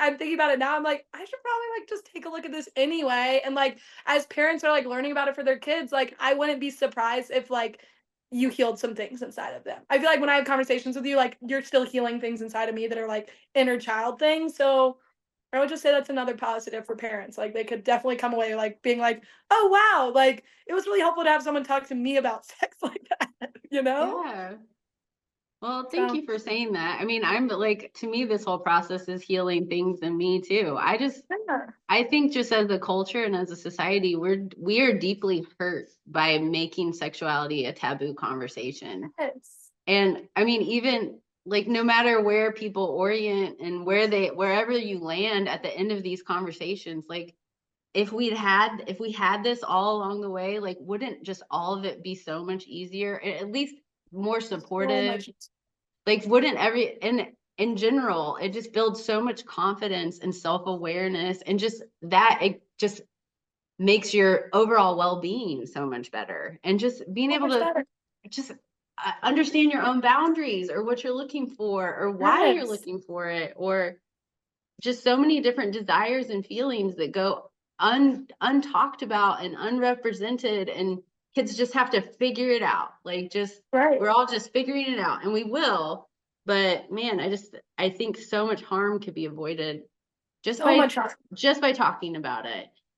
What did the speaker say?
I'm thinking about it now. I'm like, I should probably like just take a look at this anyway. And like, as parents are like learning about it for their kids, like, I wouldn't be surprised if like you healed some things inside of them. I feel like when I have conversations with you, like, you're still healing things inside of me that are like inner child things. So I would just say that's another positive for parents. Like, they could definitely come away like being like, oh wow, like it was really helpful to have someone talk to me about sex like that, you know? Yeah. Well, thank So you for saying that. I mean, I'm like, to me, this whole process is healing things in me too. yeah. I think just as a culture and as a society, we are deeply hurt by making sexuality a taboo conversation. Yes. And I mean, even like no matter where people orient and wherever you land at the end of these conversations, like if we had this all along the way, like wouldn't just all of it be so much easier, at least more So supportive? much. Like wouldn't in general, it just builds so much confidence and self-awareness, and just that it just makes your overall well-being so much better, and just being So able much to better. just understand your own boundaries or what you're looking for or why you're Yes. looking for it, or just so many different desires and feelings that go untalked about and unrepresented, and kids just have to figure it out, like just Right. we're all just figuring it out, and we will. But man, I think so much harm could be avoided So much harm. just by talking about it.